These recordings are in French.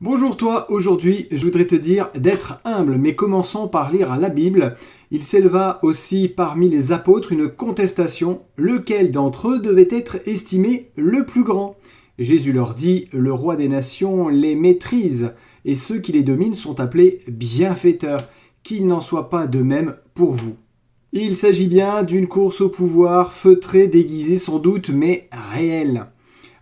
Bonjour toi, aujourd'hui je voudrais te dire d'être humble, mais commençons par lire la Bible. Il s'éleva aussi parmi les apôtres une contestation, lequel d'entre eux devait être estimé le plus grand. Jésus leur dit, le roi des nations les maîtrise, et ceux qui les dominent sont appelés bienfaiteurs, qu'il n'en soit pas de même pour vous. Il s'agit bien d'une course au pouvoir, feutrée, déguisée sans doute, mais réelle.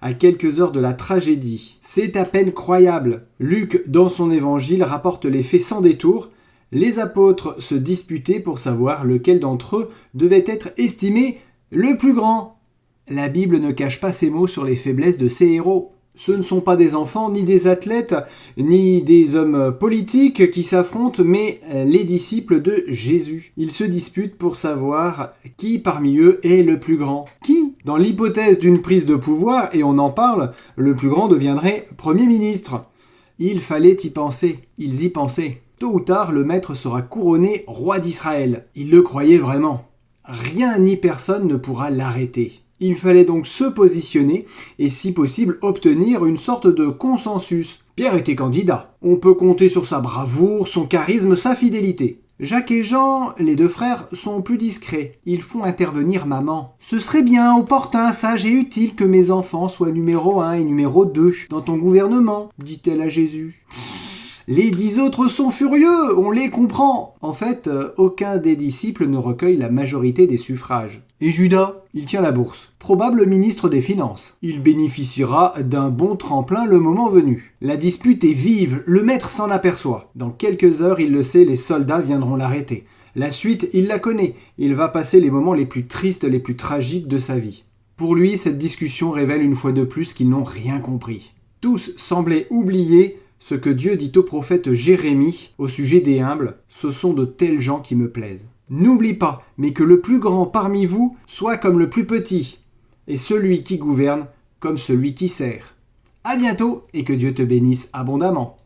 À quelques heures de la tragédie. C'est à peine croyable. Luc, dans son évangile, rapporte les faits sans détour. Les apôtres se disputaient pour savoir lequel d'entre eux devait être estimé le plus grand. La Bible ne cache pas ses mots sur les faiblesses de ses héros. Ce ne sont pas des enfants, ni des athlètes, ni des hommes politiques qui s'affrontent, mais les disciples de Jésus. Ils se disputent pour savoir qui parmi eux est le plus grand. Qui ? Dans l'hypothèse d'une prise de pouvoir, et on en parle, le plus grand deviendrait Premier ministre. Il fallait y penser, ils y pensaient. Tôt ou tard, le maître sera couronné roi d'Israël. Ils le croyaient vraiment. Rien ni personne ne pourra l'arrêter. Il fallait donc se positionner et si possible obtenir une sorte de consensus. Pierre était candidat. On peut compter sur sa bravoure, son charisme, sa fidélité. Jacques et Jean, les deux frères, sont plus discrets. Ils font intervenir maman. Ce serait bien, opportun, sage et utile que mes enfants soient numéro 1 et numéro 2 dans ton gouvernement, dit-elle à Jésus. Les 10 autres sont furieux, on les comprend. En fait, aucun des disciples ne recueille la majorité des suffrages. Et Judas, il tient la bourse. Probable ministre des Finances. Il bénéficiera d'un bon tremplin le moment venu. La dispute est vive, le maître s'en aperçoit. Dans quelques heures, il le sait, les soldats viendront l'arrêter. La suite, il la connaît. Il va passer les moments les plus tristes, les plus tragiques de sa vie. Pour lui, cette discussion révèle une fois de plus qu'ils n'ont rien compris. Tous semblaient oublier ce que Dieu dit au prophète Jérémie au sujet des humbles, ce sont de tels gens qui me plaisent. N'oublie pas, mais que le plus grand parmi vous soit comme le plus petit, et celui qui gouverne comme celui qui sert. À bientôt et que Dieu te bénisse abondamment.